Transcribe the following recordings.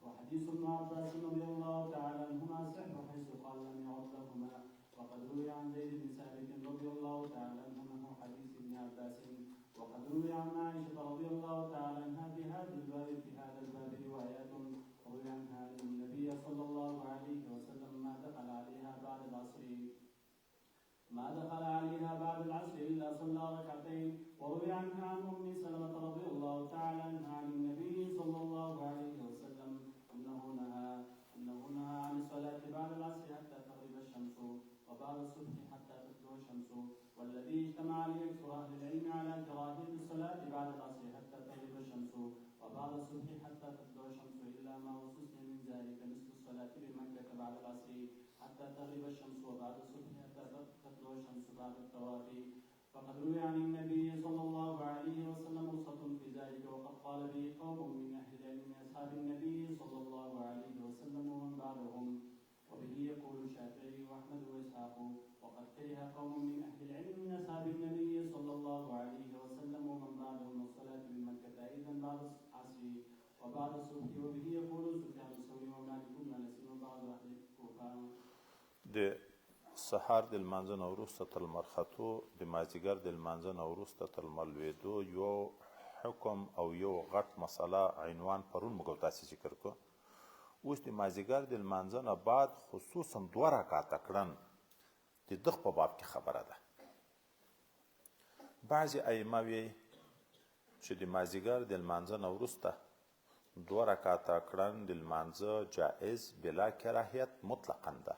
وحديث ابن عباس رضي الله تعالى عنهما صحيح حيث قال لم يعد لهما وقد روي عن زيد بن ثابت رضي الله تعالى عنه حديث ابن عباس وقد روي عن عائشة رضي الله تعالى عنها في هذا الباب روايات روي عنها أن النبي صلى الله عليه وسلم ما دخل عليها بعد العصر إلا صلى ركعتين وروي عنها عن أم سلمة رضي الله تعالى عنها عن النبي صلى الله عليه وسلم أنه نهى عن الصلاة بعد العصر حتى تغرب الشمس وبعد الصبح حتى تطلع الشمس والذي اجتمع عليه أكثر أهل العلم على كراهية الصلاة بعد العصر حتى تغرب الشمس وبعد الصبح حتى تطلع الشمس إلا ما وصفنا من ذلك مثل الصلاة بمكة بعد العصر حتى تغرب الشمس وبعد الصبح حتى تطلع الشمس بعد الطواف فقد روي عن النبي صلى الله عليه وسلم رخصة في ذلك وقد قال به قوم من أهل العلم من أصحاب النبي صلى الله عليه وسلم ومن بعدهم وبه يقول الشافعي وأحمد وإسحاق وقد كره قوم من أهل العلم من أصحاب النبي صلى الله عليه وسلم ومن بعدهم الصلاة بمكة أيضا بعد العصر وبعد الصبح وبه يقول سفيان الثوري ومالك بن أنس وبعض أهل الكوفة سهار د لمانځه نه وروسته تر لمرختو د مازدیګر د لمانځه نه وروسته تر لمر یو حکم او یو غټ مسله عنوان پرون موږ تاسې ذکر کړو اوس د مازدیګر د لمانځه نه بعد خصوصا 2 رکعاته کړن د دغه په باب کې خبره ده بعضې ائمه وایي چې د مازدیګر د لمانځه نه وروسته 2 رکعاته کړن د لمانځه جائز بلا کراهیت مطلقا ده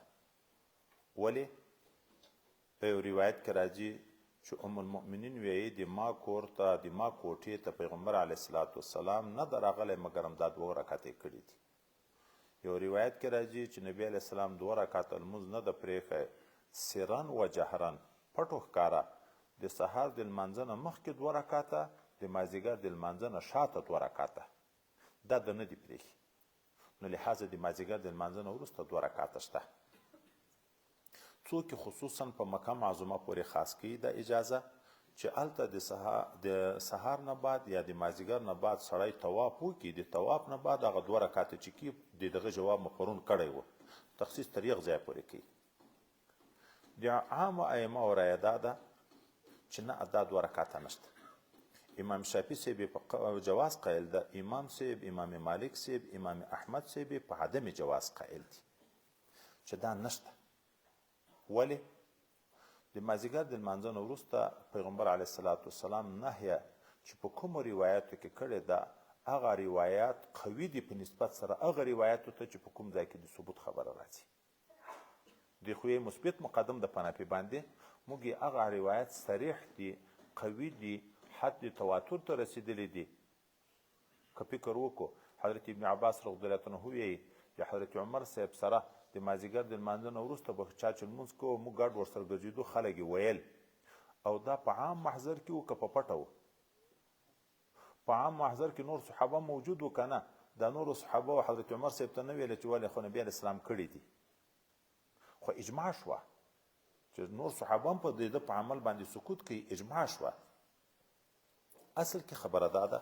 ولی په یو روایت کې راځي چې ام المؤمنین وایي د ما کور ته د ما کوټې ته پیغمبر علیه الصلاة والسلام نه ده راغلی مګر همدا 2 رکعتې کړي دي یو روایت کې راځي چې نبی علیه السلام 2 رکعته لمونځ نه ده پرېښی سرن و جهرن پټو ښکاره د سهار د لمانځه نه مخکې 2 رکعته د مازدیګر د لمانځه نه شاته 2 رکعته دا د نه دي پرېښي نو لحاظه د مازدیګر د لمانځه نه وروسته 2 رکعته شته څوک خصوصا په مکه معظمه پورې خاص کوي د اجازه چې هلته د سهار نه بعد یا د مازدیګر نه بعد سړی طواف وکړي د طواف نه بعد هغه 2 رکعته چې کي د دغه جواب مو پرون کړی و تخصیص تر یغ ځای پورې کوي د عامو ائمه رایه دا ده چې نه دا 2 رکعته نشته امام شافعي صاحب په جواز قایل ده امام صاحب امام مالک صاحب امام احمد صاحب په عدم جواز قایل دي چې دا نشته ولی د مازدیګر د لمانځه نه وروسته پیغمبر علیه الصلاة والسلام نهیه چې په کومو روایاتو کې کړې ده هغه روایات قوي دي په نسبت سره هغه روایاتو ته چې په کوم ځای کې د ثبوت خبره راځي د خو یې مثبت مقدم د پناپې باندې موږ یې هغه روایات صریح دي قوي دي حد تواتر ته رسېدلی دي که فکر وکړو حضرت ابن عباس رضی الله عنه وایي یا حضرت عمر صاحب سره د مازدیګر د لمانځه نه وروسته به چا چې لمونځ کوو موږ ګډ ورسره ګرځېدو خلک یې ویل او دا په عام محضر کې و که په پټه و په عام محضر کې نور صحابه موجود و که نه دا نورو صحابه و حضرت عمر صاحب ته نه ویله چې ولې خو نبي علیه السلام کړي دي خو اجماع شوه چې نور صحابه هم په د په عمل باندې سکوت کوي اجماع شوه اصل کې خبره دا ده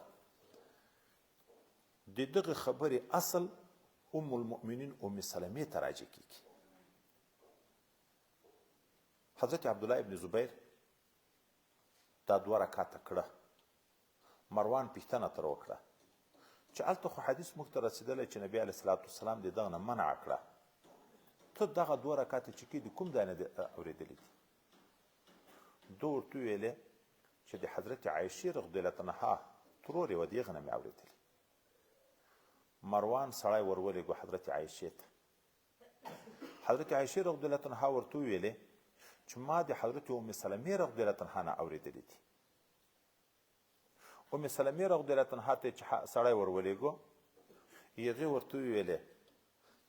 د دغه خبرې اصل ام المؤمنین ام سلمې ته راجع کیږي حضرت عبدالله ابن زبیر دا 2 رکعاته کړه مروان پوښتنه ترې وکړه چې هلته خو حدیث موږ ته رسېدلی چې نبي علیه الصلاة والسلام د دغه نه منع کړه ته دغه 2 رکعاته چې کې د کوم ځای نه اورېدلی دي ده ورته وویلې چې د حضرت عایشې رضی الله عنها ترور یې و د هغه نه مې اورېدلي مروان سړی ورولېږو حضرت عایشې ته حضرت عایشې رضی الله عنها ورته وویلې چې ما د حضرت ام سلمې رضی الله عنها نه اورېدلي دي ام سلمې رضی الله عنها ته چې سړی ورولېږو هغې ورته وویلې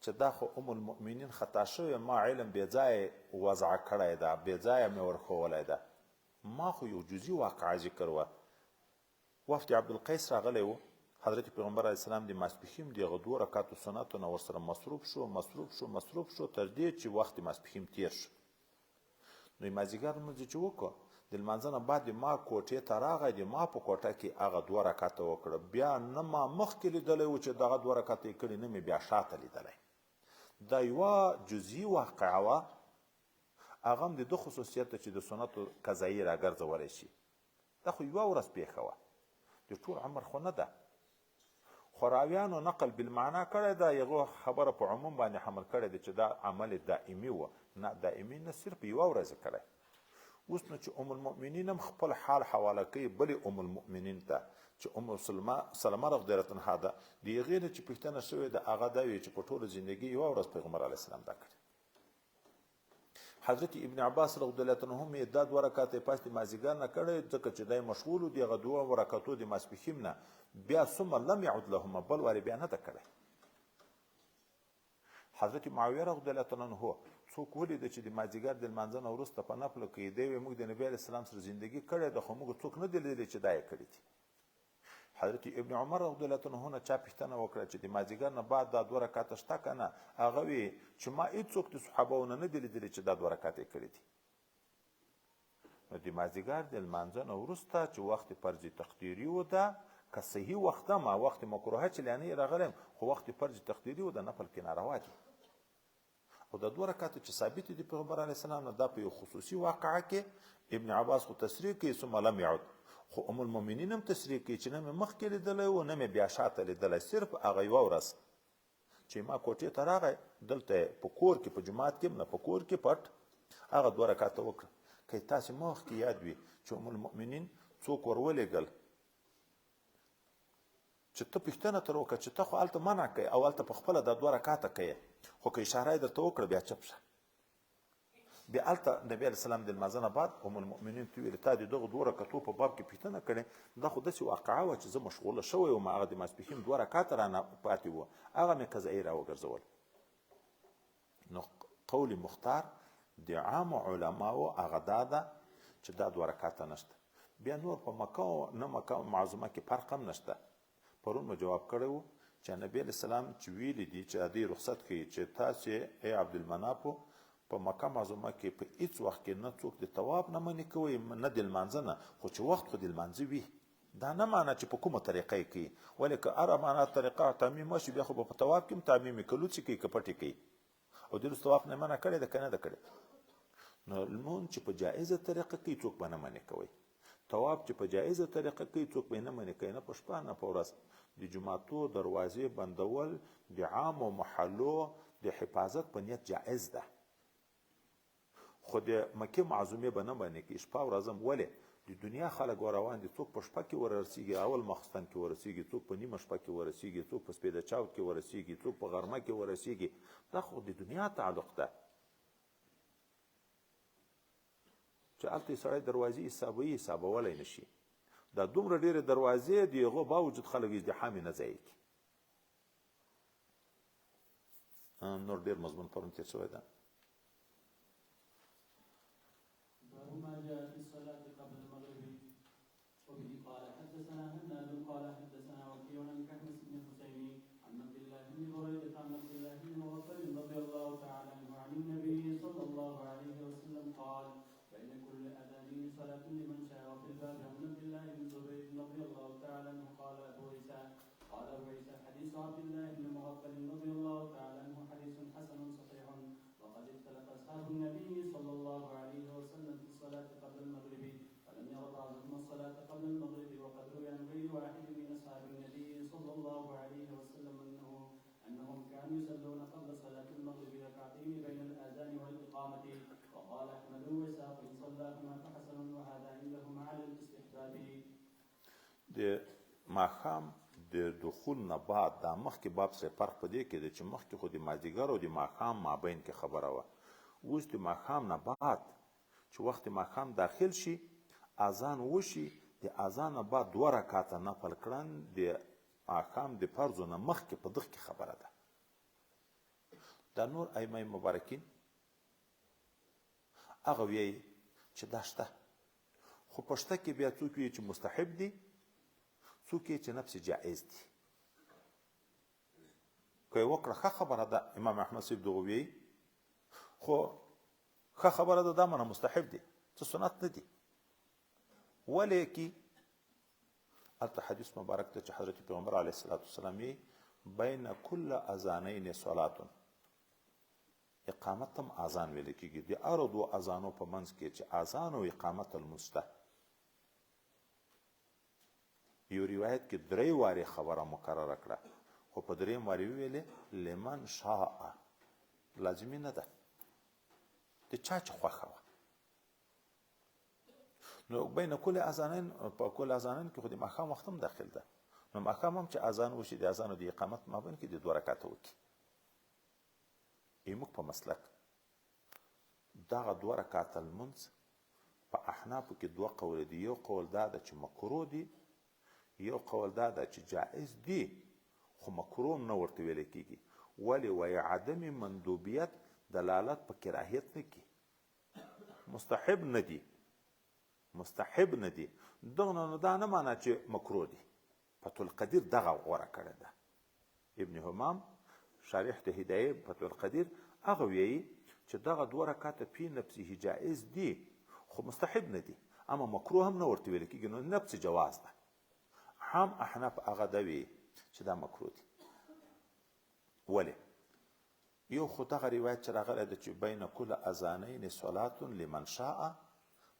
چې دا خو ام المؤمنین خطا شوی ما علم بې ځایه وضع کړی ده بې ځایه مې ورښولی ده ما خو یو جزي واقعه ذکر وه وفد عبدالقیس راغلی و حضرت پیغمبر علیه السلام د ماسپښین دغه 2 رکعاتو سنتو نه ورسره مصروف شو تر دې چې وخت ماسپښین تیر شو نو یې مازدیګر لمونځ چې وکړو د لمانځه نه بعد ما کوټې ته راغی د ما په کوټه کې هغه 2 رکعته وکړه بیا نه ما مخکې لیدلی و چې دغه 2 رکعته یې کړي نه مې بیا شاته لیدلی دا یوه جزئي واقعه وه هغه هم د ده خصوصیت ده چې د سنتو قضایي راګرځولی شي دا خو یوه ورځ پیښه وه د ټول عمر خو نه ده خو راویانو نقل بالمعنا کړی ده هغو خبره په عموم باندې حمل کړی دی چې دا عمل دائمي و نه دائمي نه صرف یوه ورځ کړی اوس نو چې ام المؤمنین هم خپل حال حواله کوي بلې ام المؤمنین ته چې ام سلمه رضی الله عنها ده د هغې نه چې پوښتنه شوې ده هغه دا وي چې په ټوله زندګي یوه ورځ پیغمبر علیه السلام دا کړې حضرت ابن عباس رضی الله عنه هم دا 2 رکعته پاس د مازیګر نه کړی ځکه چې دی مشغول و د هغه 2 رکعتو د ماسپښین نه بیا ثم لم يعد لهما بل وارې بیا نه ده کړی حضرت معاویه رضی الله عنه څوک ولیده چې د مازیګر د لمانځه نه وروسته په نفلو کې دی وی موږ د نبي علیه السلام سره زندګي کړې ده خو موږ څوک نه دی لیدلی چې دا یې کړي دي حضرت ابن عمر رضی الله عنه نه چا پوښتنه وکړه چې د مازیګر نه بعد دا 2 رکعته شته که نه هغه وی چې ما هېڅوک د صحابهونه نه دي لیدلي چې دا 2 رکعته یې کړي دي نو د مازیګر د لمانځه نه وروسته چې وخت فرض تقدیري و ده که صحیح وخت ما وخت مکروهه چې لانې راغلی خو وخت فرض تقدیري و د نفل کې ناروا دي او د 2 رکعتو چې ثابت دي پیغمبر علیه السلام نه دا په یو خصوصي واقعه کې ابن عباس خو تصریح کوي ثم لم يعد خو ام المؤمنین هم تصریح کوي چې نه مې مخکې لیدلی و نه مې بیا شاته لیدلی صرف هغه یوه ورځ چې ما کوټې ته راغی دلته په کور کې په جومات کې نه په کور کې پټ هغه 2 رکعته وکړه که تاسې مخکې یاد وي چې ام المؤمنین څوک ورولېږل چې ته پوښتنه ترې وکړه چې ته خو هلته منع کوې او هلته په خپله دا 2 رکعته کوې خو که اشاره یې درته وکړه بیا چپ شه بیا هلته نبي علیه السلام د لمانځه نه بعد ام المؤمنین ته ویل تا د دغو 2 رکعتو په باب کې پوښتنه کړې دا خو داسې واقعه وه چې زه مشغوله شوی وم هغه د ماسپښین 2 رکعته رانه پاتې وه هغه مې قضایي راوګرځول نو قول مختار د عامو علماو هغه دا ده چې دا 2 رکعته نشته بیا نور په مکه او نه مکه معظمه کې فرق هم نشته پرون مو جواب کړی و چې نبی علیه السلام چې ویلي دي چې ادې رخصت کوي چې تاسې ای عبدالمنافو په مکه معظمه کې په هیڅ وخت کې نه څوک د طواف نه منې کوئ نه د لمانځه نه خو چې وخت خو د لمانځه وي دا نه معنی چې په کومه طریقه یې کوي ولې که هره معنا طریقه تعمیم وشي بیا خو به په طواف کې هم تعمیم یې کلوڅې کوي که پټې کوي او د وروسته طواف نه منع کړې ده که نه ده کړې نو لمونځ چې په جایزه طریقه کوي څوک به نه منې کوئ طواف چې په جایزه طریقه کوي څوک به نه منې کوي نه په شپه نه په ورځ د جوماتو دروازې بندول د عامو محلو د حفاظت په نیت جایز ده خو د مکې معظمې به نه منې کوي شپه ورځ هم ولې د دنیا خلک روان دي څوک په شپه کې ورسیږي اول ماخستن کې ورسیږي څوک په نیمه شپه کې ورسیږي څوک په سپېده چاود کې ورسیږي څوک په غرمه کې ورسیږي دا خو د دنیا تعلق ده چې هلته یې سړی دروازې حسابوي حسابولی نه شي دا دومره ډېرې دروازې د هغو باوجود خلک ازدحام یې نه ځایع کړي نور ډېر مضمون پرون تېر شوی ده ما جاء في الصلاة قبل المغرب وبه قال حدثنا هناد قال حدثنا وكيع عن كهمس بن حسين عن عبد الله بن بريدة عن عبد الله بن مغفل رضي الله تعالى عنه عن النبي صلى الله عليه وسلم قال بين كل أذانين صلاة لمن شاء وفي الباب عن عبد الله بن زبير رضي الله تعالى عنه قال أبو عيسى حديث عبد الله بن مغفل رضي الله تعالى عنه حديث حسن صحيح وقد اختلف أصحاب النبي صلى الله عليه وسلم في الصلاة قبل المغرب فلم ير بعضهم الصلاة قبل المغرب وقد روي عن غير واحد من أصحاب النبي صلى الله عليه وسلم أنهم كانوا يصلون قبل صلاة المغرب ركعتين بين الآذان والإقامة وقال أحمد وإسحاق إن صلاهما فحسن وهذا عندهم على الاستحباب. د ماښام د دخول نه بعد دا مخکې باب سره فرق په دې کې دی چې مخکې خو د مازدیګر او د ماښام مابین کې خبره وه اوس د ماښام نه بعد چې وخت ماښام داخل شي اذان وشي د اذان نه بعد 2 رکعاته نفل کړن د ماښام د فرضو نه مخکې په دغه کې خبره ده دا نور ائمه مبارکین هغه وایي چې دا شته خو په شته کې بیا څوک وایي چې مستحب دي څوک یې چې نفس جائز دي که یې وکړه ښه خبره ده امام احمد صاحب دغه وایي خو ښه خبره ده دا منه مستحب دي څه سنت نه دي ولې کې هلته حدیث مبارک ته چې حضرت پیغمبر علیه الصلاة والسلام بین کل اذانین صلاتون اقامت هم اذان ویل کېږي د هرو دوو اذانو په منځ کې چې اذان او اقامت لمونځ شته یو روایت کې 3 وارې خبره مکرره کړه خو په 3 وارې ویلې لمن شاء لازمي نه ده د چا چې خوښه وه نو بین کل اذانین په کل اذانین کې خو د ماښام وخت هم داخل ده نو ماښام هم چې اذان وشي د اذان او د اقامت مابین کې د 2 رکعته وکړي موږ په مسلک دغه 2 رکعته لمونځ په احنافو کې 2 قول دي یو قول دا ده چې مکروه دي یو قول دا ده چې جائز دي خو مکروه نه ورته ویل کېږي ولې وایي عدم مندوبیت دلالت په کراهیت نه کوي مستحب نه دي دغه نو دا نه معنی چې مکروه دي فتح القدیر دغه غوره کړې ده ابن همام شارح د هدایه فتح القدیر هغه وایي چې دغه 2 رکعاته په نفسه جائز دي خو مستحب نه دي اما مکروه هم نه ورته ویل کېږي نو نفس جواز ده هم احناف هغه دوي چې دا مکروه دي ولې یو خو دغه روایت چې راغلی ده چې بین کل اذانین صلات لمن شاء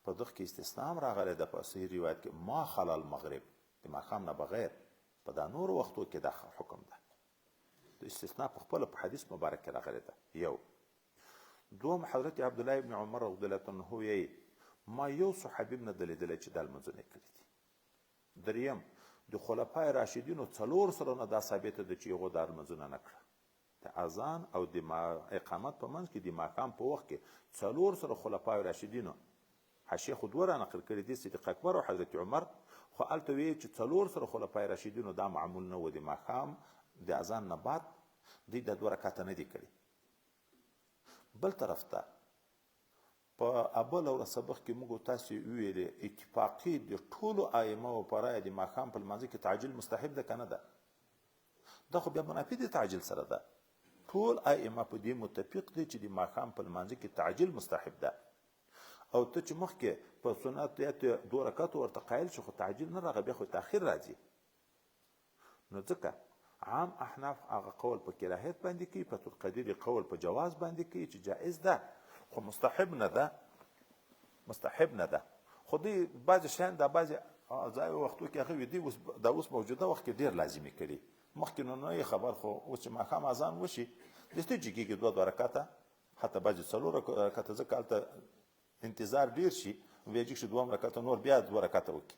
په دغه کې استثناء هم راغلی ده په صحیح روایت کې ما خلا المغرب د ماښام نه بغیر په دا نور وختو کې دا حکم ده د استثناء په خپل په حدیث مبارک کې راغلی ده یو دوم حضرت عبدالله ابن عمر رضی الله عنه یې ما یو صحابي نه دلیدلی چې دا لمونځونه کړي دي دریم د خلفای راشدینو 4 سره نه دا ثابته ده چې هغو دا لمونځونه نه کړه د اذان او د اقامت په منځ کې د ماښام په وخت کې 4 سره خلفای راشدینو حاشیه خو 2 نقل کړي دي صدیق اکبر او حضرت عمر خو هلته ویل چې 4 سره خلفای راشدینو دا معمول نه و د ماښام د اذان نه بعد دوی دا 2 رکعاته نه دي کړي بل طرف ته په اول او سبق کې موږ تاسو ویلې اتفاقی د ټولو ائمه او پر رأی د ماښام په لمانځه کې تعجیل مستحب ده کنه ده دا خو بیا منافي د تعجیل سره ده ټول ائمه په دې متفق دي چې د ماښام په لمانځه کې تعجیل مستحب ده او ته چې مخکې په سنت یا 2 رکعات ورته قایل شو خو تعجیل نه راغی بیا خو تاخیر راځي نو ځکه عام احناف هغه قول په کراهیت باندې کوي فتح القدیر قول په جواز باندې کوي چې جائز ده خو مستحب نه ده خو دې بعض شیان د بعض ځای وختو کې هغه دي دا اوس موجوده وخت کې ډیر لازمي کړي مخکې نو نه خبر خو اوس چې ماښام اذان وشي دسته چې کېږي 2 رکعاته حتی بعضې 4 رکعاته ځکه هلته انتظار ډیر شي ویجي چې 2 رکعاته نور بیا 2 رکعاته وکړي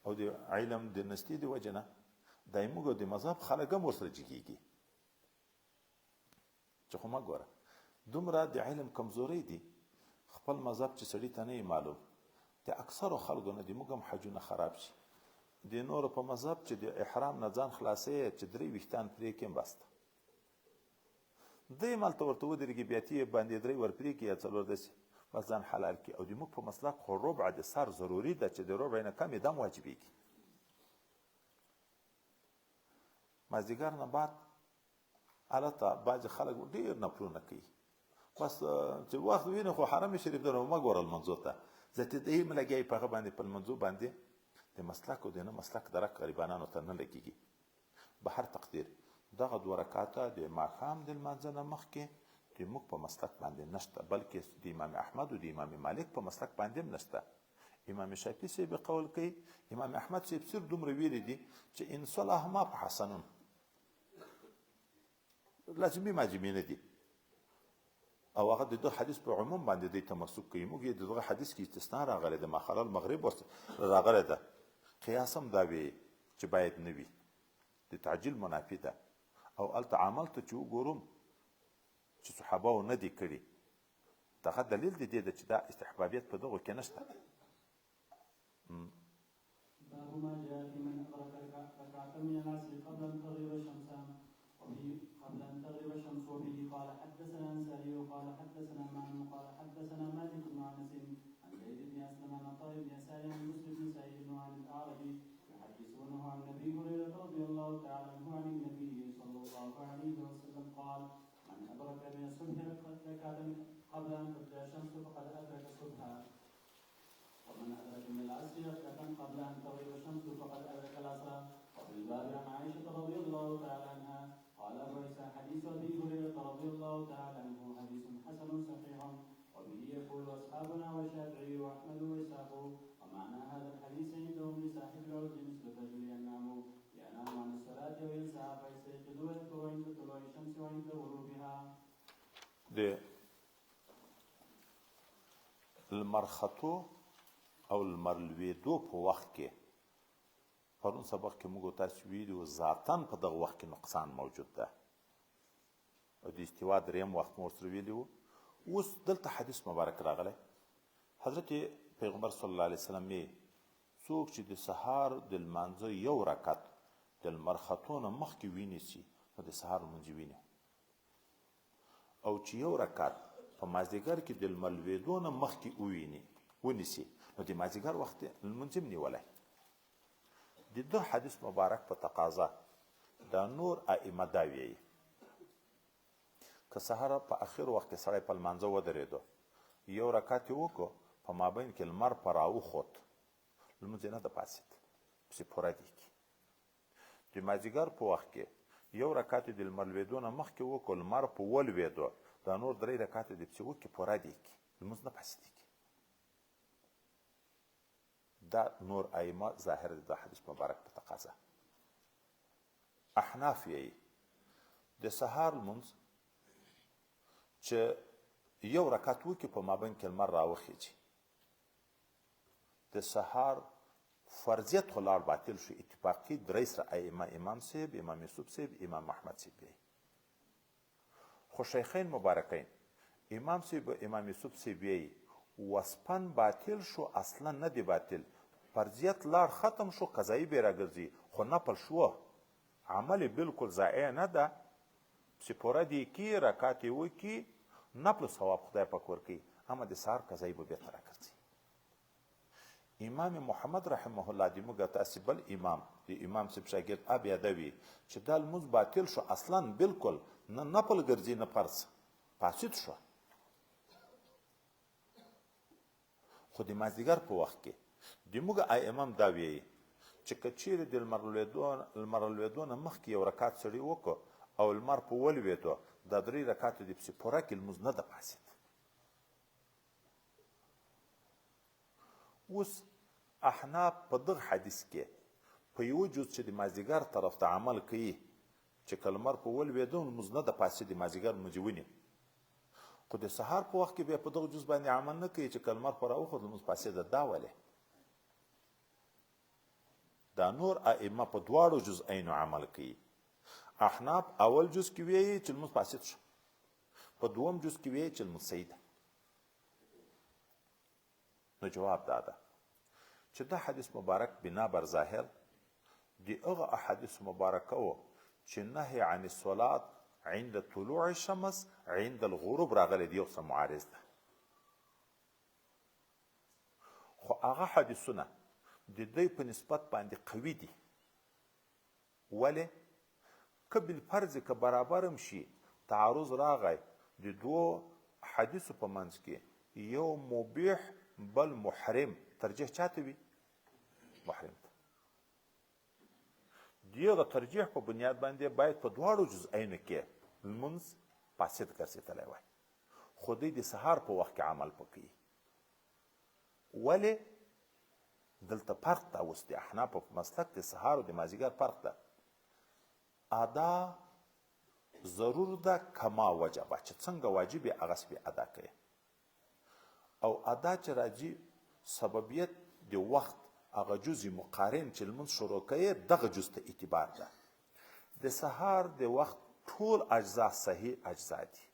او د علم د نستي د وجه نه دای موږ د مذهب خلک هم ورسره جګېږي چې خو ما ګوره دومره د علم کمزوري دي خپل مذهب چې سړي ته نه معلوم د اکثرو خلکو نه دي موږ هم حجونه خراب شي د نورو په مذهب چې د احرام نه ځان خلاصې چې 3 ویښتان پرې کړي بس دی مالته ورته ودرېږي بیا تې باندې 3 ور پرې کړي یا 4 داسې بس ځان حلال کړي او د موږ په مسلک خو ربع د سر ضروري ده چې د ربع نه کم دم واجبېږي مازدیګر نه بعد هلته بعضې خلک ډېر نفلونه کوي بس چې وخت وینې خو حرم شریف ده نو مه ګوره لمنځو ته زیاتېدی هم لګیایي په هغه باندې په لمنځو باندې د مسلک او د نه مسلک درک غریبانانو ته نه لګېږي به هر تقدیر دغه 2 رکعاته د ماښام د لمانځه نه مخکې د موږ په مسلک باندې نشته بلکې د امام احمد او د امام مالک په مسلک باندې هم نشته امام شافعي صاحب قول کوي امام احمد صاحب صرف دومره ویلي دي چې ان صلح ما فحسنون لازمي ماجمي نه دي او هغه د حدیث په عموم باندې د تمسک کوي موږ دغه حدیث کې استثناء راغلی د ماخل المغرب راغلی ده قیاس هم دا وی چې باید نه وي د تعجیل منافي ده او الته عمل ته چې وګورم چې صحابه نه دي کړي دغه دلیل دی چې دا استحبابیت په دغه کې نشته باب ما جاء في من أدرك ركعة من العصر قبل أن تغيب الشمس وبه قال حدثنا أنساري قال حدثنا معن قال حدثنا مالك بن أنس عن زيد بن أسلم عن عطاء بن يسار عن مسلم بن سعيد وعن الأعرج يحدثونه عن أبي هريرة رضي الله تعالى عنه عن النبي صلى الله عليه وسلم قال من أدرك من الصبح ركعة قبل أن تطلع الشمس فقد أدرك الصبح ومن ومن أدرك من العصر ركعة قبل أن تغيب الشمس فقد أدرك العصر. وفي الباب عن عائشة رضي الله تعالى عنها قال أبو عيسى حديث أبي هريرة رضي الله تعالى عنه حديث حسن صحيح، وبه يقول أصحابنا والشافعي وأحمد وإسحاق. ومعنى هذا الحديث عندهم لصاحب العرض مثل الرجل ينام عن الصلاة وينسى فيستيقظ ويذكر عند طلوع الشمس وعند غروبها. د المرخطو او المرلویدو په وخت کې پرون سبق کې موږ تاسو ویلو ذاتاً په دغه وخت کې نقصان موجود ده او د استوا دریم وخت مو سره ویلو. اوس دلته حدیث مبارک راغلی حضرت پیغمبر صلی الله علیه وسلم څوک چې د سهار د لمانځه یو رکعت د المرخطو نه مخکې وینیسي نو د سهار لمونځ ویني، او چې یو رکعت په مازدیګر کې د لملوېدو نه مخکې ونیسي نو د مازدیګر وخت لمونځ هم نیولی. د ده حدیث مبارک په تقاضا دا نور ائمه دا وایي که سهار په اخر وخت کې سړی په لمانځه ودرېدو یو رکعت یې وکړو په مابین کې لمر په راوخوت لمونځ یې نه ده پاسېد پسې پوره دیږي. د مازدیګر په وخت کې یو رکعت د لمر لوېدو نه مخکې وکړو لمر په ولوېدو دا نور درې رکعت دې پسې وکړي پوره دیږي لمونځ نه پاسېدېږي. دا نور ائمه ظاهر د حدیث مبارک په تقاضا. احناف یې د سهار لمونځ چې یو رکعت وکړي په مابین کې لمر راوخیږي د سهار فرضیت خو لاړ باطل شو. اتفاقي درې سره ائمه امام صاحب، امام یوسف صاحب، امام احمد صاحب دی. خو شیخین مبارکین امام صاحب و امام یوسف صاحب یې وسپن باطل شو اصلا نه دی باطل، فرضیت لاړ ختم شو قضایي به راګرځي خو نفل شو عمل بالکل ضایع نه ده چې پوره دی کې رکعت یې وکړي نفل ثواب خدای پاک ورکوي اما د سهار قضایي به بېرته راګرځي. امام محمد رحمه الله د موږ تاسې بل امام د امام صاحب شاګرد اب یادوي چې دا لمونځ باطل شو اصلا بالکل نه نفل ګرځي نه فرض فاسد شو. خو د مازدیګر په وخت کې د موږ ائمه دا وایي چې که چیرې د لمر لوېدو نه مخکې یو رکعت سړي وکړو او لمر په ولوېدو دا درې رکعت دې پسې پوره کړي لمونځ نه ده فاسد. اوس احناف په دغه حدیث کې په یو جز چې د مازدیګر طرف ته عمل کوي چې که لمر په ولوېدو لمونځ نه ده فاسد د مازدیګر لمونځ ونی، خو د سهار په وخت کې بیا په دغه جز باندې عمل نه کوي چې که لمر په راوخوت لمونځ فاسد ده. دا ولې دا نور ائمه په دواړو جزئینو عمل کوي. احناف اول جز کې وایي چې لمونځ فاسد شو، په دوم جز کې وایي چې لمونځ صحیح ده. نو جواب دا ده چې دا حدیث مبارک بنا بر ظاهر د هغه احادیث مبارکه و چې نهی عن الصلاة عند طلوع الشمس عند الغروب راغلی دی، یو څه معارض ده. خو هغه حدیثونه د دوی په نسبت باندې قوي دي. ولې که بالفرض که برابر هم شي تعارض راغی د دوو حدیثو په منځ کې یو مبیح بل محرم ترجیح چاته وي؟ محرم ته. دغه ترجیح په بنیاد باندې باید په دواړو جزئینو کې لمونځ فاسد ګرځېدلی وای، خو دوی د سهار په وخت کې عمل پکوي. ولې دلته فرق ده. اوس د احنافو په مسلک د سهار او د مازدیګر فرق ده. ادا ضرور ده کما وجبه چې څنګه واجب یې هغسې به ادا کوي، او ادا چې راځي سببیت د وخت هغه جز مقارن چې لمونځ شروع کوي دغه جز ته اعتبار ده. د سهار د وخت ټول اجزا صحیح اجزا دي.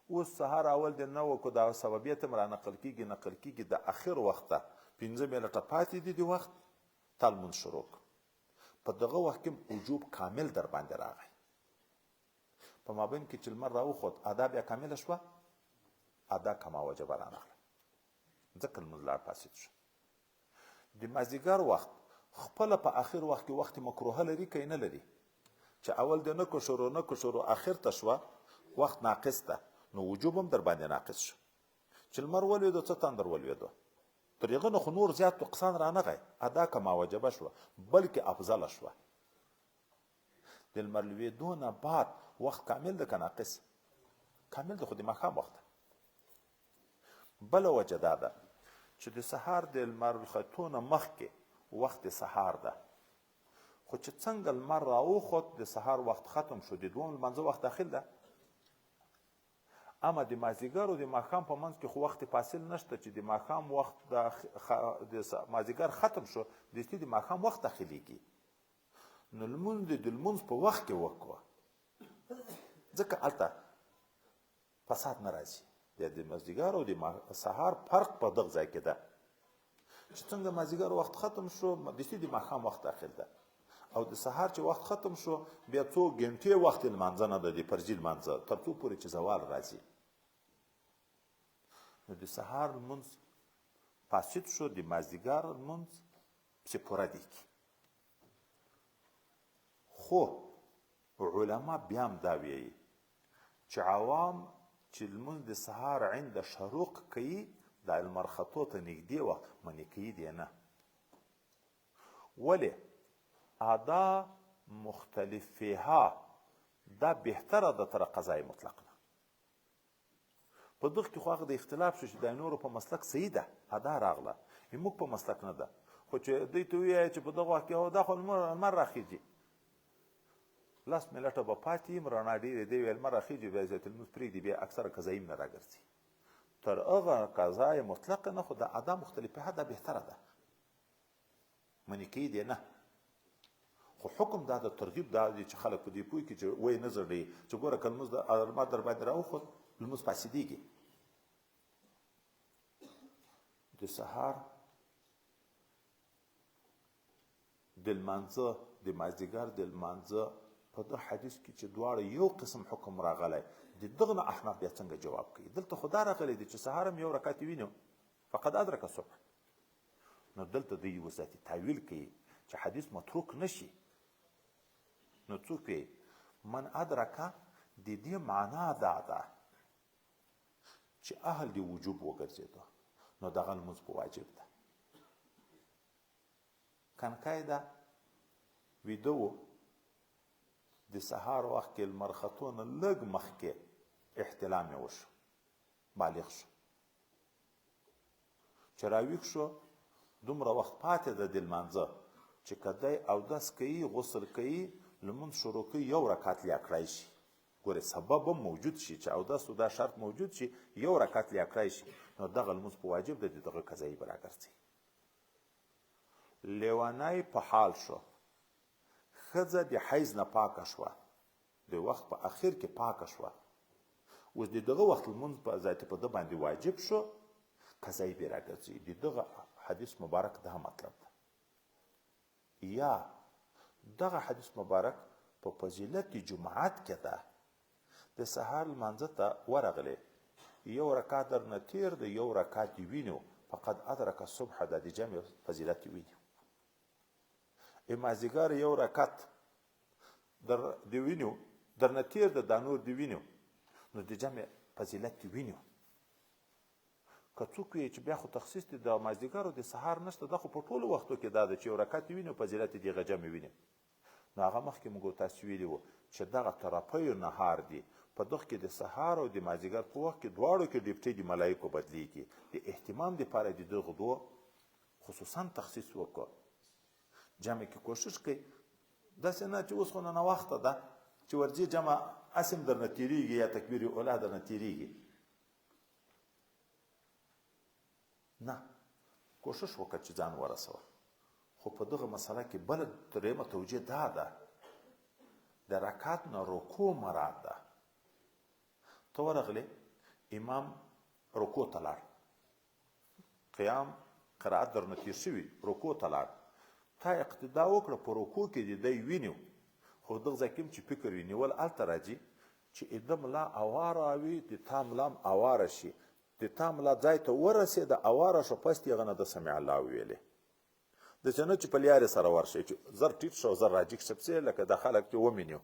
اوس سهار اول د 9 کو دا سببیت هم را نقل کیږي د اخر وخت ته 15 منټه پاتې دي د وخت تا لمونځ شروع په دغه وخت کې وجوب کامل در باندې راغی. په مابین کې چې لمر راوخوت ادا بیا کامله شوه، ادا کما وجبه رانغله ځکه لمونځ لاړ فاسد شو. د مازدیګر وخت خپله په آخر وخت کې وخت مکروهه لري که نه لري؟ چې اول د نه کو شروع آخر ته شوه وخت ناقص ده نو وجوب هم در باندې ناقص شو. چې لمر ولوېدو څه تندر ولوېدو تر هغه نه خو نور زیات نقصان رانغی، ادا که ما وجبه شوه بلکې افضله شوه. د لمر لوېدو نه بعد وخت کامل ده که ناقص؟ کامل ده، خو د ماښام وخت ده. بله وجه دا ده چې د سهار د لمر ختو نه مخکې وخت سهار ده، خو چې څنګه لمر راوخوت د سهار وخت ختم شو، د دویم لمانځه وخت داخل ده. اما د مازدیګر او د ماښام په منځ کې خو وخت فاصل نشته چې د ماښام وخت د مازدیګر ختم شو دستي د ماښام وخت داخلیږي. نو لمونځ د لمونځ په وخت کې وکړه، ځکه هلته فساد نه راځي. د مازدیګر او د سهار فرق په دغه ځای کې ده چې څنګه مازدیګر وخت ختم شو دستي د ماښام وخت داخل ده، او د سهار چې وخت ختم شو بیا څو ګنټې وخت لمانځه نه ده د فرضي لمانځه تر څو پورې چې زوال راځي. نو د سهار لمونځ فاسد شو، د مازدیګر لمونځ پسې پوره دی. خو علما بیا هم دا وایي چې عوام چې لمونځ د سهار عند شروق کوي دا لمر ختو ته نږدې وخت منې کوي دی نه. ولې ادا مختلف فيها دا بهتره ده تر قضای مطلق نه. په دغه کې خو هغه د اختلاف شو چې د نورو په مسلک صحیح ده ادا راغله، موږ په مسلک نه ده. خو چې دوی ته ووایي چې په دغه وخت کې دا خو لمر راخیږي، لاس ملټه به پاتې یم رڼا ډېرې دی ویل لمر راخیږي بیا زیات لمونځ پرېږدي، بیا اکثره قضایي نه راګرځي. تر هغه قضای مطلقه نه خو د ادا مختلفه ده بهتره ده، منې کوي دی نه. خو حکم دا د ترغیب دا دی چې خلک په دې پوه کړي چې وایي نه زړوي چې ګوره که لمونځ لمر در باندې راوخوت لمونځ فاسدېږي. د سهار د لمانځه د مازدیګر د لمانځه په دغه حدیث کې چې دواړه یو قسم حکم راغلی، د دغه نه احناف بیا څنګه جواب کوي؟ دلته خو دا راغلی دی چې سهار هم یو رکعت وینو فقد ادرک الصبح. نو دلته دوی یو ذاتي تاویل کوي چې حدیث متروک نشي. نو څوک وایي من ادرکه د دې معنا دا ده چې اهل د وجوب وګرځېده نو دغه لمونځ په واجب ده. کنکای ده ویده و د سهار وخت کې لمر ختو نه لږ مخکې احتلام یې وشو، بالغ شو، چې راویښ شو دومره وخت پاتې ده د لمانځه چې که دی اودس کوي غسل کوي لمونځ شروع کوي یو رکعت لیا کړی شي. ګورې سبب هم موجود شي چې اودس دا شرط موجود شي یو رکعت لیا کړی شي، نو دغه لمونځ په واجب ده، د دغه قضایي به راګرځي. لیونی په حال شو، ښځه د حیض نه پاکه شوه، د وخت په اخر کې پاکه شوه، اوس د دغه وخت لمونځ په ذاتي په ده باندې واجب شو، قضایي به راګرځي. د دغه حدیث مبارک دا مطلب ده. یا دغه حدیث مبارک په فضیلت جمعات کې ده، د سهار لمانځه ته ورغلی یو رکعت در نه تیر ده یو رکعت یې وینو فقد ادرک الصبح ده د جمع فضیلت یې وینو. مازدیګر یو رکعت در دی وینو در نه تیر ده دا نور دی وینو نو د جمع فضیلت یې وینو. که څوک وایي چې بیا خو تخصیص دی د مازدیګر او د سهار نشته، دا خو په ټولو وختو کې دا ده چې یو رکعت وینو فضیلت یې دغه جمع ویني. نو هغه مخکې موږ تاسو ویلي وو چې دغه طرفیو نهار دی په دغه کې د سهار او د مازدیګر په وخت کې دواړو کې ډیوټي د ملایکو بدلیږي. د اهتمام دپاره د دغه دوه خصوصا تخصیص وکړه. جمع کې کوشش کوي داسې نه چې اوس خو ناوخته ده چې ورځي جمع اسم درنه تېرېږي یا تکبیر اوله درنه تېرېږي. نه، کوشش وکړه چې ځان ورسوه. خو په دغه مسله کې بله درېیمه توجیه دا ده د رکعت نه رکوع مراد ده. ته ورغلې امام رکوع ته لاړ، قیام قرائت درنه تېر شوي، رکوع ته لاړ، تا اقتدا وکړه په رکوع کې د دی وینو، خو دغه ځای کې چې فکر وي نیول هلته راځي چې اده ملا اواره وي د تا ملا هم اواره شي، د تا ملا ځای ته ورسېده اواره شو، پس د هغه نه د سمع الله ویلې د چې نه چې په لیارې سره ورشي چې زر ټیټ شو زر راجیک شپسې لکه د خلک چې ومینیو.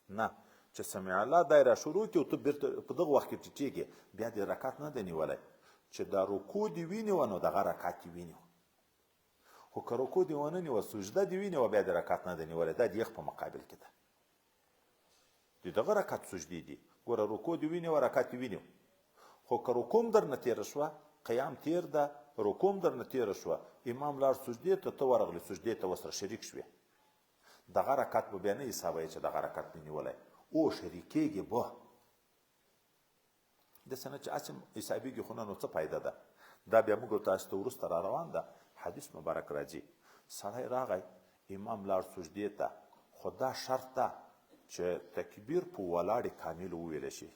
نه، چې سمع الله دای را شروع کړي او ته بیرته په دغه وخت کې ټیټېږي بیا د رکعت نه دی نیولی. چې دا رکوع دې ونیوه نو دغه رکعت دې ونیوه، خو که رکوع دې ونه نیوه سجده دې ونیوه بیا د رکعت نه ده نیولی، دا د یخ په مقابل کې ده، د دغه رکعت سجدې دي. ګوره رکوع دې ونیوه رکعت دې ونیو، خو که رکوع هم درنه تېره شوه، قیام تېر ده، رکوع هم درنه تېره شوه، امام لاړ سجدې ته، ته ورغلې سجدې ته ورسره شریک شوې، دغه رکعت به بیا نه حسابوي چې دغه رکعت مې نیولی، او شریکېږي به داسې نه چې هسې حسابېږي خو نه، نو څه فایده ده. دا بیا موږ تاسو ته وروسته را روان ده حدیث مبارک راځي، سړی راغی امام لاړ سجدې ته، خو دا شرط ده چې تکبیر په ولاړې کامل وویلی شي،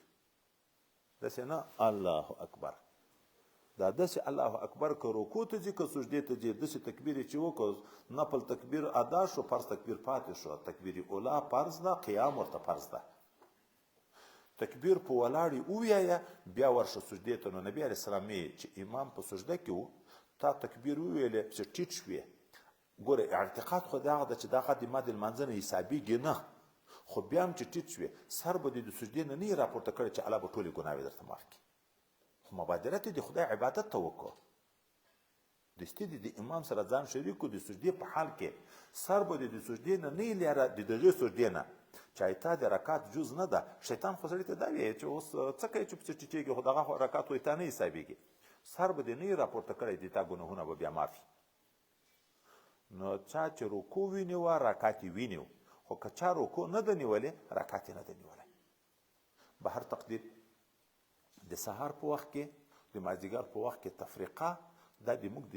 داسې نه الله اکبر، دا داسې الله اکبر که رکوع ته ځي که سجدې ته ځي، داسې تکبیر یې چې وکړو، نفل تکبیر ادا شو، فرض تکبیر پاتې شو، تکبیر اولا فرض ده، قیام ورته فرض ده، تکبیر په ولاړې ووایه، بیا ورشه سجدې ته. نو نبي علیه السلام چې امام په سجده کې و، تا تکبیر وویلې چې ټیټ شوې، ګوره اعتقاد خو د هغه ده چې دغه د ما د لمانځه نه حسابېږي نه، خو بیا هم چې ټیټ شوې، سر به دې د سجدې نه نه راپورته کړی چې الله به ټولې ګناوې درته معاف کړي، خو مبادرت د خدای عبادت ته وکړو، دستي د امام سره ځان شریک کړو د سجدې په حال کې، سر به د سجدې نه نه لیاره د دغې سجدې نه، چې ایتا د رکعت جز نه ده. شیطان خو سړي ته دا وایي چې اوس څه کوي چې پسې ټیټېږي، خو دغه رکعت خو ایتا نه حسابېږي، سر به دې نه راپورته کړی، د تا ګناهونه به بیا معافي. نو چا چې رکوع ونیوه رکعت یې ونیو، خو که چا رکوع نه ده نیولې رکعت یې نه ده نیولی. به هر تقدیر د سهار په وخت کې، د مازدیګر په وخت کې تفریقه، دا د موږ د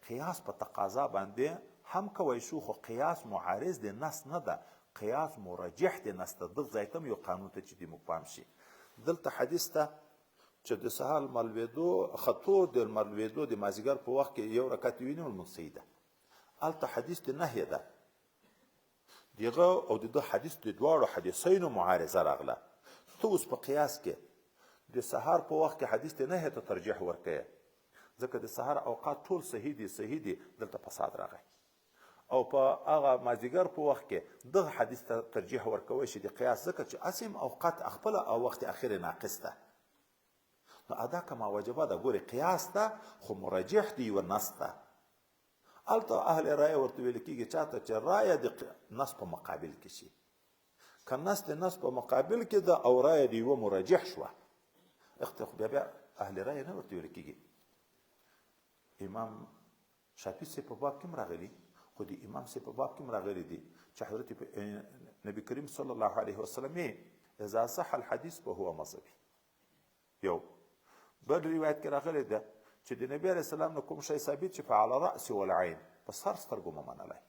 قیاس په تقاضا باندې هم کوی شو، خو قیاس معارض د نص نه ده، قیاس مرجح د نص ته. دغه ځای ته هم یو قانون ته چې د موږ پام شي، دلته حدیث ته چې د سهار ملوېدو خطو د ملوېدو د مازدیګر په وخت کې یو رکعت ونیول لمونځ صحیح ده، هلته حدیث د نهیه ده، دغه او د ده حدیث د دواړو حدیثینو معارضه راغله. ته اوس په قیاس کې د سهار په وخت کې حدیث د نهیه ته ترجیح ورکوې، ځکه د سهار اوقات ټول صحیح دي صحیح دي، دلته فساد راغی، او په هغه مازدیګر په وخت کې دغه حدیث ته ترجیح ورکوی شي د قیاس، ځکه چې اسیم اوقات خپله او وخت اخر ناقص ده، نو ادا کما واجبه ده. ګورې قیاس ده خو مرجح دی یوه نص ده، هلته اهل رایه ورته ویل کېږي چاته چې رایه د نص په مقابل کې شي، که نص د نص په مقابل کې ده او رایه د یوه مرجح شوه، بیا اهل رایه نه ورته ویل کېږي. امام شافعي صاحب په باب کې هم راغلي، خو د امام صاحب په باب کې هم راغلي دي چې حضرت نبی کریم صلی الله علیه وسلم اذا صح الحدیث فهو مذهبي. یو بل روایت کې راغلی ده چې د نبی علیه السلام نه کوم شی ثابت چې فعلى رأس والعین، په سر سترګو مه منلی.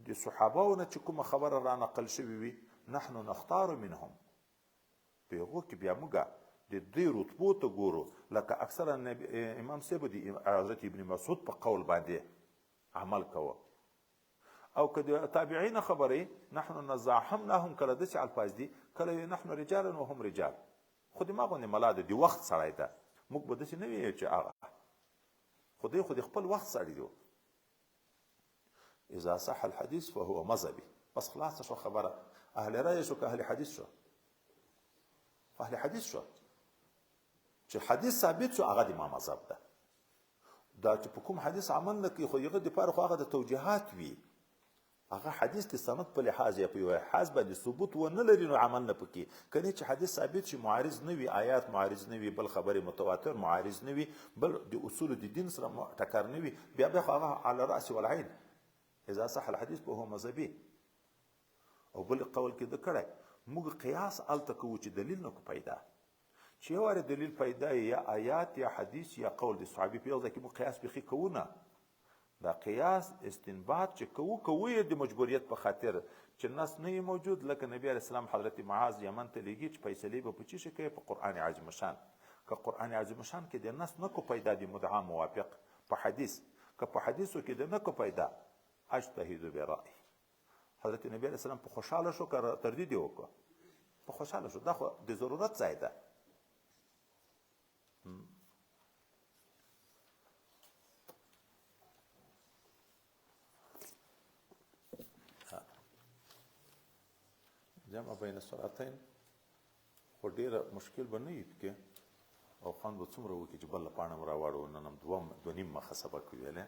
د صحابهو نه چې کومه خبره را نقل شوې وي، نحن نختار منهم، په هغو کې بیا موږ د دوی رتبو ته ګورو، لکه اکثره امام صاحب د حضرت ابن مسعود په قول باندې عمل کوه، او که د تابعین خبرې نحن نزاحمناهم، کله داسې الفاظ دي، کله نحن رجال وهم رجال، خو د ما غوندې ملا ده، د وخت سړی ده، موږ به داسې نه ویو چې هغه خدای خو د خپل وخت سړی دی. اذا صح الحديث فهو مذهبي، بس خلاصه شو خبره، اهل رأي شو که اهل حدیث شو، اهل حدیث شو چې حدیث ثابت شو هغه د ما مذهب ده. دا چې په کوم حدیث عمل نه کوي، خو هغه دپاره خو هغه د توجیهات وي، هغه حدیث د سند په لحاظ یا په یو لحاظ باندې ثبوت ونه لري، نو عمل نه پکې. کنې چې حدیث ثابت شي، معارض نه وي، آیات معارض نه وي، بل خبرې متواتر معارض نه وي، بل د اصول د دین سره ټکر نه وي، بیا خو هغه علی الرأس والعین اذا صح الحدیث فهو مذهبي. او بل قول کې د کړی موږ قیاس هلته کوو چې دلیل نه کو پیدا، چې یو وارې دلیل پیدا یا آیات یا حدیث یا قول د صحابي په یو ځای کې موږ قیاس بیخي کوو نه. دا قیاس استنباط چې کوو یې د مجبوریت په خاطر چې نص نه موجود، لکه نبی علیه السلام حضرت معاذ یمن ته لیږي چې فیصلې به په څه شي کوي، په قرآن عظیم شان. که قرآن عظیم شان کې د نص نه کو پیدا د مدعا موافق په حدیث، که په حدیثو کې د نه کو پیدا، اجتهد برأی. حضرت نبی علیه السلام په خوشحاله شو که تردید یې وکړه؟ په خوشحاله شو، دا خو د ضرورت ځای ده. جمع بین الصلاتین خو ډېره مشکل به نه وي پکې، او خوند به څومره وکړي چې بله پاڼه م راواړو نن هم دوه نیم مخه سبق ویلی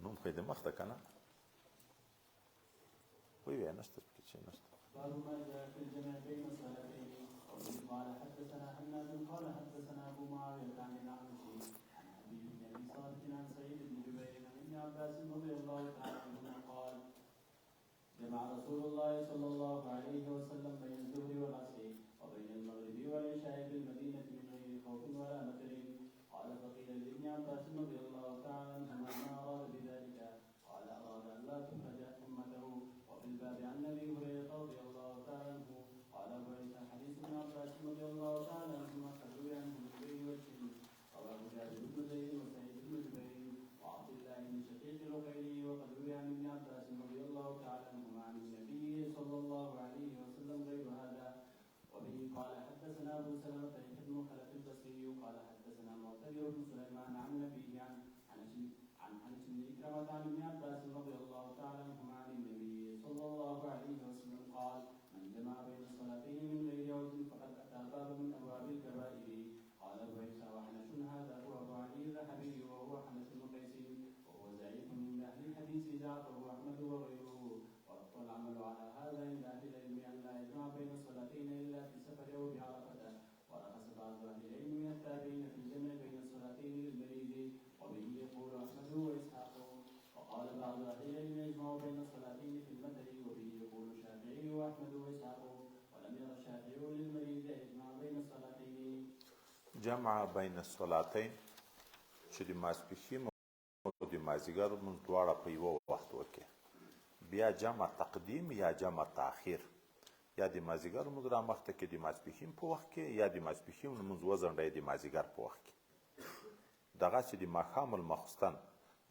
نوم خو یې د مخ ده که نه ویې نشته پکې چې نشته باب ما جاء في الجمع بين الصلاتين قال حدثنا حناد قال حدثنا ابو معاويه عن الاعمش عن حبيب بن ابي صالح عن سعيد بن جبير عن ابن عباس رضي الله تعالى عنهما قال جمع رسول الله صلى الله عليه وسلم بين الظهر والعصر وبين المغرب والعشاء بالمدينه من غير خوف ولا مطر قال فقيل لابن عباس رضي الله تعالى عنهما ما اراد بذلك قال اراد ان لا تخرج امته وفي الباب عن ابي هريره رضي الله تعالى عنه قال ابو عيسى حديث ابن عباس رضي الله تعالى عنهما خذوا عنه من غير وجه رواه جابر بن زيد وسعيد بن جبير وعبد الله بن شقيق العقيلي وقد روي عن ابن عباس رضي الله تعالى عنهما عن النبي صلى الله عليه وسلم غير هذا وبه قال حدثنا ابو سلمه بن خلف البصري قال حدثنا معتمر بن سليمان عن نبيه عن انس بن اكرمه عن ابن عباس رضي الله تعالى عنهما عن النبي صلى الله عليه وسلم قال من جمع بين الصلاتين من غير عذر فقد اتى بابا من ابواب الكبائر قال ابو عيسى وحنش هذا هو ابو علي الذهبي وهو حنش بن قيس وهو ضعيف من اهل الحديث جعفر واحمد وغيره والعمل على هذا عند اهل العلم ان لا يجمع بين الصلاتين الا في سفر او بعرفه ورخص بعض اهل العلم من التابعين في الجمع بين الصلاتين للمريض وبه يقول احمد واسحاق وقال بعض اهل العلم يجمع بين الصلاتين في المدر وبه يقول الشافعي واحمد واسحاق ولم ير الشافعي للمريض يجمع بين الصلاتين جمع بین الصلاتین چې د ماسپښین او د مازدیګر لمونځ دواړه په یوه وخت وکړي بیا جمع تقدیم یا جمع تاخیر یا د مازدیګر لمونځ رامخته کې د ماسپښین په وخت کې یا د ماسپښین لمونځ وځنډی د مازدیګر په وخت کې دغسې د ماښام الماخوستن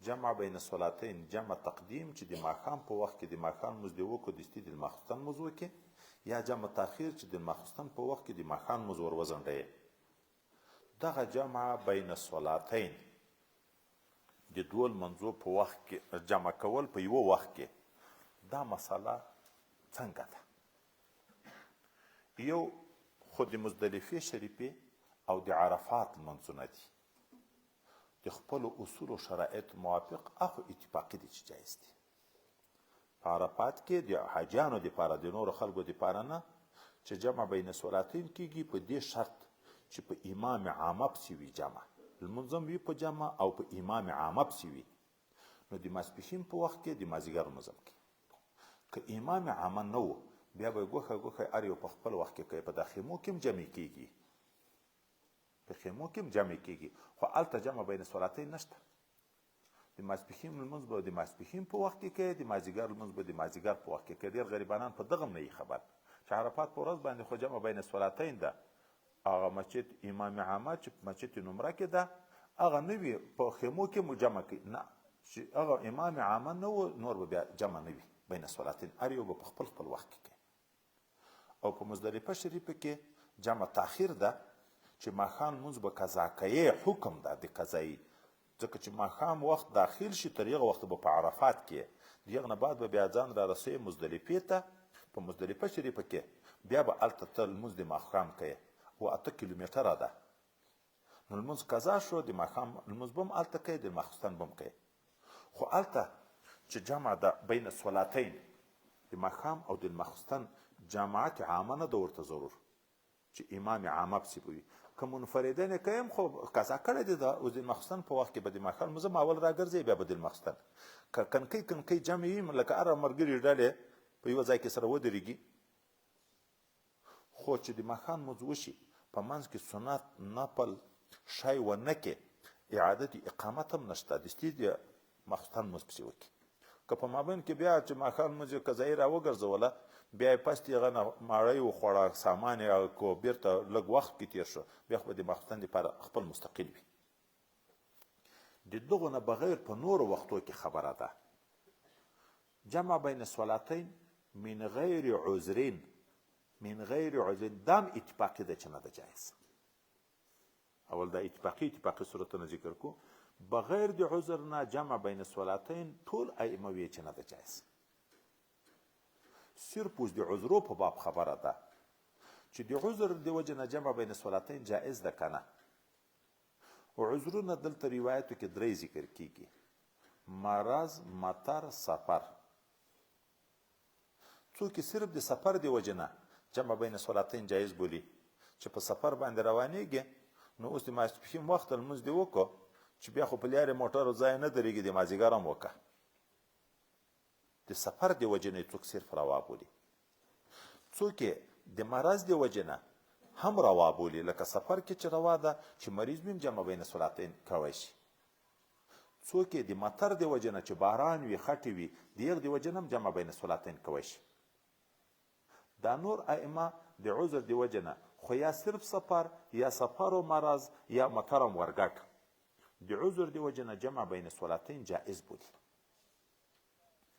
جمع بین الصلاتین جمع تقدیم چې د ماښام په وخت کې د ماښام لمونځ دې وکړو دستي د ماخوستن لمونځ وکړي یا جمع تاخیر چې د ماخوستن په وخت کې د ماښام لمونځ ور وځنډی دغه جمع بین الصلاتین د دوه لمنځو په وخت کې جمع کول په یوه وخت کې دا مسله څنګه ده یو خو د مزدلفې شریفې او د عرفات لمنځونه دي د خپلو اصولو شرایطو موافق اخو اتفاقي دي چې جایز دي په عرفات کې د حاجیانو دپاره د نورو خلکو دپاره نه چې جمع بین الصلاتین کېږي په دې شرط چې په امام عامه پسې وي جمع لمونځ هم وي په جمع او په امام عامه پسې وي نو د ماسپښین په وخت کې د مازدیګر لمونځ هم کوي که امام عامه نه و بیا به یې ګوښه هر یو په خپل وخت کې کوي په دا خیمو کې هم جمع کېږي په خیمو کې هم جمع کېږي خو هلته جمع بین الصلاتین نشته د ماسپښین لمونځ به د ماسپښین په وخت کې کوي د مازدیګر لمونځ به د مازدیګر په وخت کې کوي ډېر غریبانان په دغه هم نه وي خبر چې عرفات په ورځ باندې خو جمع بین الصلاتین ده هغه مسجد امام عامه چې مسجد نمره کې ده هغه نه وي په خیمو کې مو جمع کوي نه چې هغه امام عامه نه و نور به بیا جمع نه وي بین الصلاتین هر یو به په خپل خپل وخت کې کوي او په مزدلفه شریفه کې جمع تاخیر ده چې ماښام لمونځ به قضا کوي حکم ده د قضایي ځکه چې ماښام وخت داخل شي تر هغه وخت به په عرفات کې د هغه نه بعد به بیا ځان را رسوي مزدلفې ته په مزدلفه شریفه کې بیا به هلته ته لمونځ د ماښام کوي و 8 کیلومتره ده نو لمونځ قضا شو د ماښام لمونځ به هم هلته کوي د ماخوستن به هم کوي خو هلته چې جمع ده بین الصلاتین د ماښام او د ماخوستن جماعت عامه نه ده ورته ضرور چې امام عامه پسې به وي که منفردین یې کویم خو قضا کړی دی د ماخوستن په وخت کې به د ماښام لمونځ هم اول راګرځي بیا به د ماخوستن که کڼکۍ جمع وي لکه هره ملګري ډلې په یوه ځای کې سره ودرېږي خو چې د ماښام لمونځ وشي په منځ کې سنت نفل شی ونه کې اعاده د اقامت هم نشته دستي د ماخوستن لمونځ پسې وکړي که په مابین کې بیا چې ماښام لمونځ یې قضایي راوګرځوله بیا یې پس د هغه نه ماړی وخوړه سامان یې کو بیرته لږ وخت کې تېر شو بیا خو به د ماخوستن دپاره خپل مستقل وي د دغو نه بغیر په نورو وختو کې خبره ده جمع بین الصلاتین من غیر عذرین من غیر عذرین دام اتفاقي ده چې نه ده جایز اول دا اتفاقي صورتونه ذکر کو بغیر د عذر نه جمع بین الصلاتین ټول ائمه وی چې نه ده جایز صرف اوس د عذرو په باب خبره ده چې د عذر د وجې نه جمع بین صلاتین جایز ده که نه. عذرونه دلته روایتو کې 3 ذکر کیږي: مرض، مطر، سفر. څوک صرف د سفر د وجې نه جمع بین صلاتین جایز بولي چې په سفر باندې روانېږي، نو اوس د ماسپښین وخت لمونځ دې وکړو چې بیا خو په لارې موټرو ځای نه درېږي، د مازدیګر هم وکړه. د سفر د وجې نه څوک صرف روا بولي. څوک د مرض د وجې نه هم روا بولي، لکه سفر کې چې روا ده چې مریض بیم جمع بین صلاتین کوی شي. څوک د مطر د وجې نه چې باران وي، خټې وي، د یخ د وجې نه هم جمع بین صلاتین کوی شي. دا نور ائمه د عذر د وجې نه خو یا صرف سفر یا سفر و مرض یا مطر هم ورګټ د عذر د وجې نه جمع بین صلاتین جائز بولي.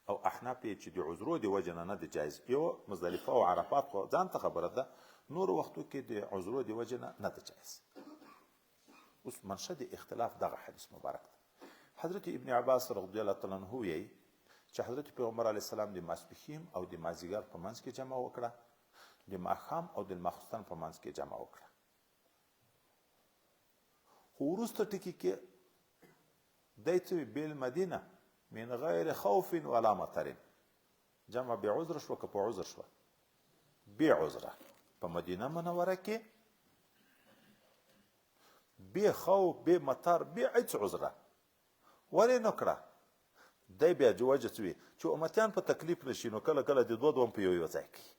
او احناف یې چې د عذرو د وجې نه نه دی جایز. یو مزدلفه او عرفات خو ځان ته خبره ده، نور وختو کې د عذرو د وجې نه نه دی جایز. اوس منشه د اختلاف دغه حدیث مبارک ده. حضرت ابن عباس رضی الله تعالی عنه وایي چې حضرت پیغمبر علیه السلام د ماسپښین او د مازدیګر په منځ کې جمع وکړه، د ماښام او د ماخوستن په منځ کې جمع وکړه. خو وروسته ټکي کې دی څه وي: بالمدینه من غیر خوف ولا مطر. جمع بې عذر شوه که په عذر شوه؟ بې عذره. په مدینه منوره کې بې خوف، بې مطر، بې هیڅ عذره ولې نه کړه؟ دی بیا وجه څه وي چې امتیان په تکلیف نشي، نو کله کله د دوه په یو ځای کوي.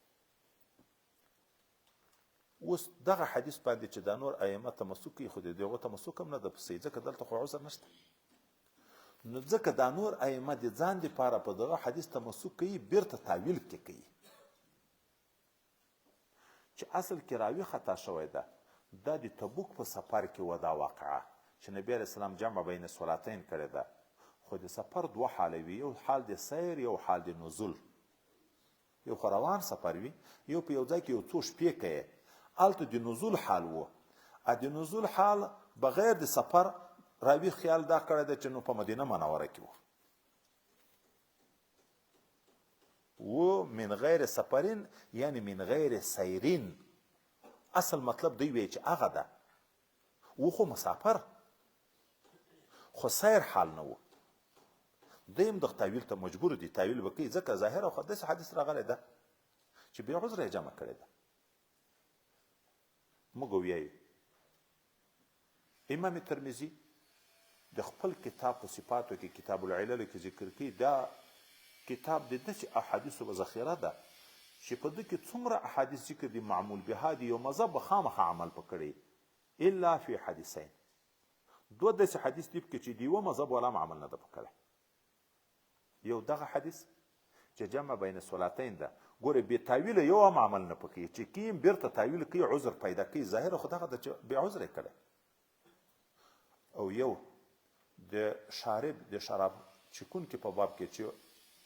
اوس دغه حدیث باندې چې دا نور ائمه تمسک کوي، خو د دغو تمسک هم نه ده پسې، ځکه دلته خو عذر نشته. نو ځکه دا نور ائمه د ځان دپاره په دغه حدیث تمسک کوي، بیرته تاویل کې کوي چې اصل کې راوي خطا شوی ده. دا د تبوک په سفر کې و دا واقعه چې نبی علیه السلام جمع بین صلاتین کړې ده. خو د سفر 2 حاله وي، یو حال د سیر، یو حال د نزول. یو خو روان سفر وي، یو په یو ځای کې یو څو شپې کوي، هلته د نزول حال و. د نزول حال بغیر د سفر راوي خیال دا کړی دی چې نو په مدینه منوره کې و من غیر سفرین، یعنی من غیر سیرین. اصل مطلب دی وی چې هغه ده و خو مسافر، خو سیر حال نه و. دیم دغه تاویل ته مجبور دي، تاویل وکړي، ځکه ظاهره خو داسې حدیث راغلی ده چې بې عذره یې جمع کړې ده. موږ ویایو امام ترمذي د خپل کتاب په صفاتو کې کتاب العلل کې ذکر کوي، دا کتاب د داسې احادیثو په ذخیره ده چې په ده کې څومره احادیث ذکر دي معمول بها دي، یو مذهب به خامخا عمل په کړی الا فی حدیثین. 2 داسې حدیث دي کې چې د یوه مذهب والا هم عمل نه ده په کړی. یو دغه حدیث چې جمع بین صلاتین ده، ګوره بې تاویله یو هم عمل نه پکوي، چې کیم بیرته تاویل کوي عذر پیدا کوي، ظاهره خو دغه ده چې بې عذر یې کړی. او یو د شارب، د شراب چکونکي په باب کې چې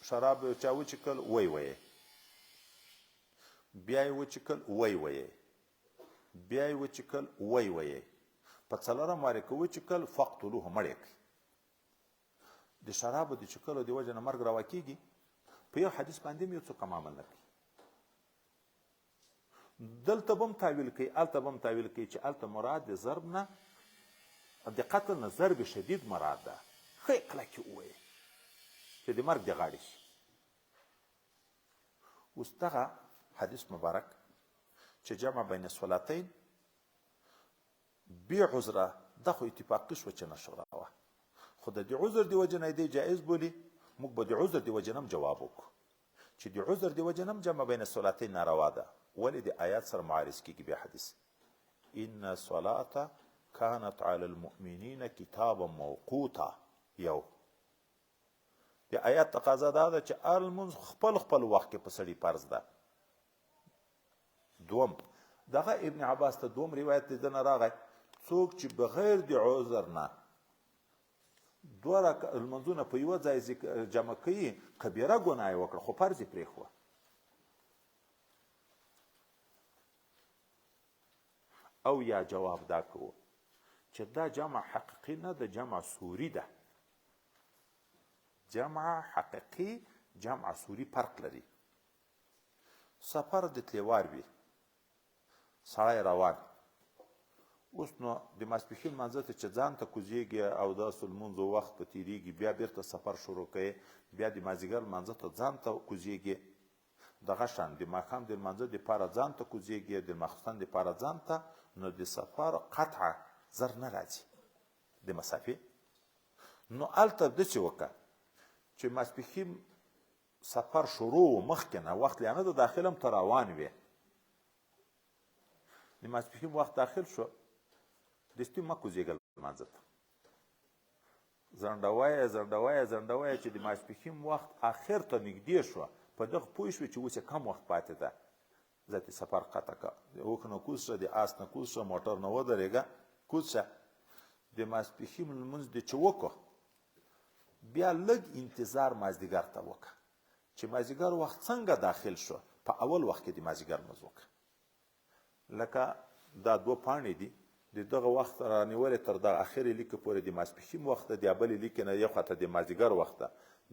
شراب چا وچکل وی ویې، بیا یې وچکل وی ویې، بیا یې وچکل وی ویې، په 4م وارې که وچکل فقتلوه، مړ یې کړي. د شرابو د چکلو د وجه نه مرګ روا کېږي. په یو حدیث باندې هم یو څوک هم عمل نه کوي. دلته به هم تاویل کوي، هلته به هم تاویل کوي چې هلته مراد د ضرب نه، د قتل نه ضرب شدید مراد ده. ښه یې کلکې ووایي چې د مرګ د غاړې شي. اوس دغه حدیث مبارک چې جمع بین صلاتین بې عذره، دا خو اتفاقي شوه چې نشوره وه، خو د دې عذر د وجې نه دی جایز بولي. موږ به د عذر د وجې نه هم جواب وکړو چې د عذر د وجې نه هم جمع بین صلاتین ناروا ده. ولې د آیات سره معارض کېږي بیا حدیث: ان الصلاة كانت على المؤمنین کتابا موقوتا. یو د آیات تقاضا دا ده چې المنځ خپل خپل وخت کې په سړي فرض ده. دوم دغه ابن عباس ته دوم روایت د ده نه راغی، څوک چې بغیر د عذر نه 2 لمونځونه په یوه ځای جمع کوي، کبیره ګناه یې وکړه خو فرض یې پرېښوه. او یا جواب دا کوو چې دا جمع حقیقي نه ده، جمع صوري ده. جمع حقیقي، جمع صوري فرق لري. سفر د تلوار وي، سړی روان اوس نو د ماسپښین لمانځه ته چې ځان ته کوزېږي او داسې لمونځ وخت ته تېرېږي بیا بیرته سفر شروع کوي بیا د مازدیګر لمانځه ته ځان ته کوزېږي دغه شان د ماښام د لمانځه دپاره ځان ته کوزېږي د ماخوستن دپاره ځان ته نو د سفر قطعه زر نه راځي د مسافې نو هلته داسې وکړه چې ماسپښین سفر شروع و مخکې نه وخت لا نه د داخل هم ته روان وې د ماسپښین وخت داخل شو دستي مه کوزېږه لمانځه ته ځنډوه چې د ماسپښین وخت آخر ته نږدې شوه په دغه پوه شوې چې اوس یې کم وخت پاتې ده ذاتي سفر قطع کړه د اوښ نه کوز شه د آس نه کوز شه موټر نه ودرېږه کوز شه د ماسپښین لمونځ دې چې وکړو بیا لږ انتظار مازدیګر ته وکړه چې مازدیګر وخت څنګه داخل شو په اول وخت کې د مازدیګر لمونځ وکړه لکه دا 2 پاڼې دي د دغه وخت رانیولې تر دغه اخرې لیکه پورې د ماسپښین وخت د بلې لیکې نه یو خواته د مازدیګر وخت ده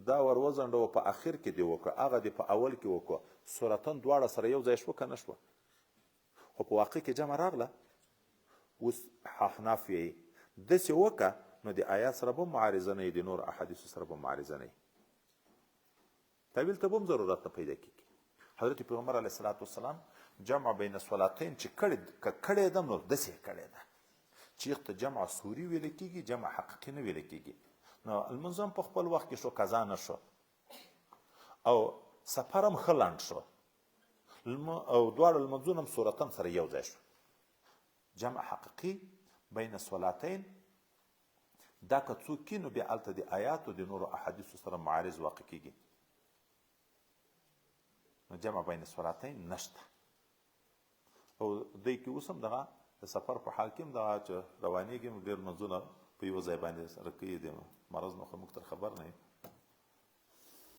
دا ور وځنډوه په اخر کې دې وکړه هغه دې په اول کې وکړه صورتن دواړه سره یو ځای شوه که نه شوه خو په واقع کې جمع راغله اوس احناف یې داسې وکړه نو د آیات سره به معارضه نه د نور احادیثو سره به معارضه نه تعویل ته به هم ضرورت نه پیدا کېږي حضرت پیغمبر علیه الصلاة والسلام جمع بین الصلاتین چې کړې ده نو داسې کړې ده چې ته جمع سوري ویل کېږي جمع حقیقي نه ویل کېږي نو لمونځ هم په خپل وخت کې شو قضا نه شو او سفر هم ښه لنډ شو او دواړه لمونځونه هم صورتن سره یو ځای شو جمع حقیقي بین الصلاتین دا که څوک کي نو بیا هلته د آیاتو د نورو احادیثو سره معارض واقع کېږي نو جمع بین الصلاتین نشته او دی کې اوس هم دغه د سفر په حال کې هم دغه چې روانېږي ډېر لمونځونه په یوه ځای باندې سره کوي د مرض نه خو موږ تر خبر نه یو